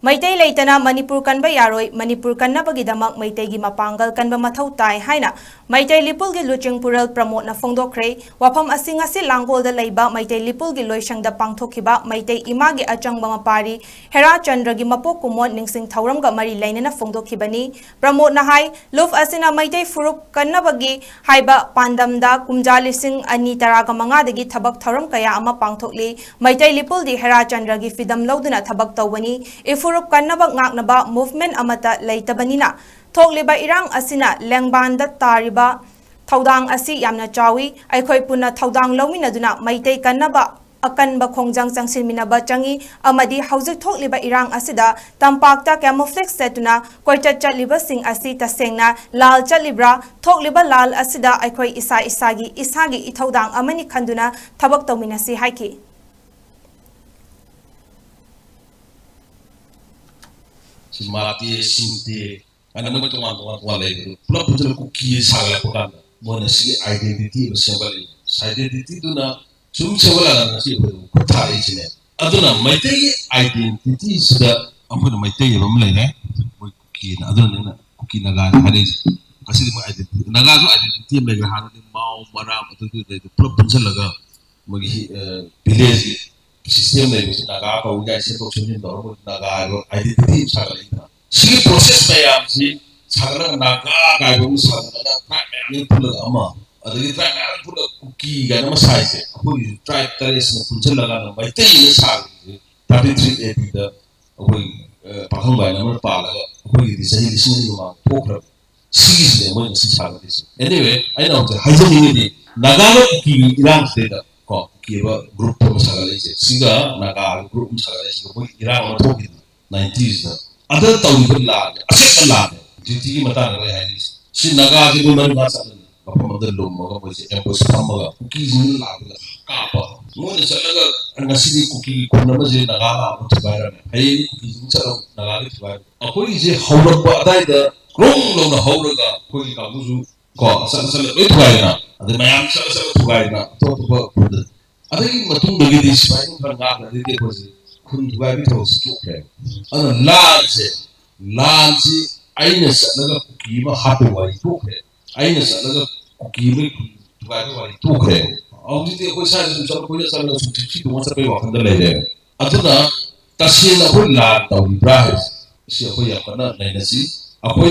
ꯃꯩꯇꯩ ꯂꯩꯇꯅ ꯃꯅꯤꯄꯨꯔ ꯀꯟꯕ ꯌꯥꯔꯣꯏ, ꯃꯅꯤꯄꯨꯔ ꯀꯟꯅꯕꯒꯤꯗꯃꯛ ꯃꯩꯇꯩꯒꯤ ꯃꯄꯥꯡꯒꯜ ꯀꯟꯕ ꯃꯊꯧ ꯇꯥꯏ ꯍꯥꯏꯅ ꯃꯩꯇꯩ ꯂꯤꯄꯨꯜꯒꯤ ꯂꯨꯆꯤꯡ ꯄꯨꯔꯦꯜ ꯄ꯭ꯔꯃꯣꯗꯅ ꯐꯣꯡꯗꯣꯛꯈ꯭ꯔꯦ꯫ ꯋꯥꯐꯝ ꯑꯁꯤ ꯉꯁꯤ ꯂꯥꯡꯒꯣꯜꯗ ꯂꯩꯕ ꯃꯩꯇꯩ ꯂꯤꯄꯨꯜꯒꯤ ꯂꯣꯏꯁꯪꯗ ꯄꯥꯡꯊꯣꯛꯈꯤꯕ ꯃꯩꯇꯩ ꯏꯃꯥꯒꯤ ꯑꯆꯪꯕ ꯃꯄꯥꯔꯤ ꯍꯦꯔꯥꯆꯟꯗ꯭ꯔꯒꯤ ꯃꯄꯣꯛ ꯀꯨꯝꯑꯣꯟ ꯅꯤꯡꯁꯤꯡ ꯊꯧꯔꯝꯒ ꯃꯔꯤ ꯂꯩꯅꯅ ꯐꯣꯡꯗꯣꯛꯈꯤꯕꯅꯤ꯫ ꯄ꯭ꯔꯃꯣꯗꯅ ꯍꯥꯏ ꯂꯨꯞ ꯑꯁꯤꯅ ꯃꯩꯇꯩ ꯐꯨꯔꯨꯞ ꯀꯟꯅꯕꯒꯤ ꯍꯥꯏꯕ ꯄꯥꯟꯗꯝꯗ ꯀꯨꯝꯖꯥ 2015ꯗꯒꯤ ꯊꯕꯛ ꯊꯧꯔꯝ ꯀꯌꯥ ꯑꯃ ꯄꯥꯡꯊꯣꯛꯂꯤ꯫ ꯃꯩꯇꯩ ꯂꯤꯄꯨꯜꯗꯤ ꯍꯦꯔꯥꯆꯟꯗ꯭ꯔꯒꯤ ꯐꯤꯗꯝ ꯂꯧꯗꯨꯅ ꯊꯕꯛ ꯇꯧꯕꯅꯤ꯫ ꯐꯨꯔꯨꯞ ꯀꯟꯅꯕ ꯉꯥꯛꯅꯕ ꯃꯨꯚꯃꯦꯟꯠ ꯑꯃꯠꯇ ꯂꯩꯇꯕꯅꯤꯅ ꯊꯣꯛꯂꯤꯕ ꯏꯔꯥꯡ ꯑꯁꯤꯅ ꯂꯦꯡꯕꯥꯟꯗ ꯇꯥꯔꯤꯕ ꯊꯧꯗꯥꯡ ꯑꯁꯤ ꯌꯥꯝꯅ ꯆꯥꯎꯏ꯫ ꯑꯩꯈꯣꯏ ꯄꯨꯟꯅ ꯊꯧꯗꯥꯡ ꯂꯧꯃꯤꯟꯅꯗꯨꯅ ꯃꯩꯇꯩ ꯀꯟꯅꯕ ꯑꯀꯟꯕ ꯈꯣꯡꯖꯪ ꯆꯪꯁꯤꯟꯃꯤꯟꯅꯕ ꯆꯪꯏ ꯑꯃꯗꯤ ꯍꯧꯖꯤꯛ ꯊꯣꯛꯂꯤꯕ ꯏꯔꯥꯡ ꯑꯁꯤꯗ ꯇꯝꯄꯥꯛꯇ ꯀꯦꯃꯣꯐ꯭ꯂꯦꯖ ꯁꯦꯠꯇꯨꯅ ꯀꯣꯏꯆꯠ ꯆꯠꯂꯤꯕꯁꯤꯡ ꯑꯁꯤ ꯇꯁꯦꯡꯅ ꯂꯥꯜ ꯆꯠꯂꯤꯕ꯭ꯔꯥ? ꯊꯣꯛꯂꯤꯕ ꯂꯥꯜ ꯑꯁꯤꯗ ꯑꯩꯈꯣꯏ ꯏꯁꯥꯒꯤ ꯏꯊꯧꯗꯥꯡ ꯑꯃꯅꯤ ꯈꯟꯗꯨꯅ ꯊꯕꯛ ꯇꯧꯃꯤꯟꯅꯁꯤ ꯍꯥꯏꯈꯤ꯫ Mati sinti, karena mereka tuan lagi. Pulau pulau kuki sagal pekan, mana sih identity bersambal ini. Identity itu na, cuma sambal nasi itu, kuthai sini. Aduna Maitai identity sudah, ampun Maitai ya bamlai ne, kuki, aduna kuki naga hari, kasih dia identity. Naga tu identity mereka hari mau maram atau tu pulau pulau laga, magi village. Sistem में नागा का उन्हें ऐसे तो चुनिंदा और Naga identity सागल इतना सी process में आप सी सागल नागा का वो सागल ना ट्राइब में पुल अमा अदगी ट्राइब में पुल कुकी का ना मसाई से कोई ट्राइब तरह से पुंचल लगा ना बैठे ये सागल 3380 दा कोई पाखंग बाय नंबर पाला कोई दिशा ही दिशा नहीं मां पोखर सीरीज में वो इसी सागल दिशा anyway I know that हाइजन ini नागा कुकी इरान से दा kiba group to masalah ini, sehingga naga group masalah ini sehingga boleh kira orang tu gitu, 90s dah. Ada tahun berlalu, asyik berlalu. Jadi mata naga ini, si naga itu mana masalah ni, apa model lom, apa macam empos sama, kuki ini lagu, apa? Mungkin naga nasi ni kuki, kuna macam naga apa tu bayar ni, hari kuki ini cara naga itu bayar. Apa ini haurak ada itu, krong lom haurak, kuki kamu tu, kau salah itu bayar. Ada macam salah itu bayar, tu apa? Ada yang matung bagi di sepanjang perangkat dari dia pun kun dua itu stok kan. Ada lanci, aina sana kuki mah hatu wali stok kan. Aina sana kuki mah dua itu wali stok kan. Awak itu aku saya sudah punya sana suci tu masa pergi waktu dah leh. Aduna tasnya pun lah tahu berahas. Siapa yang kena lain nasi. Aku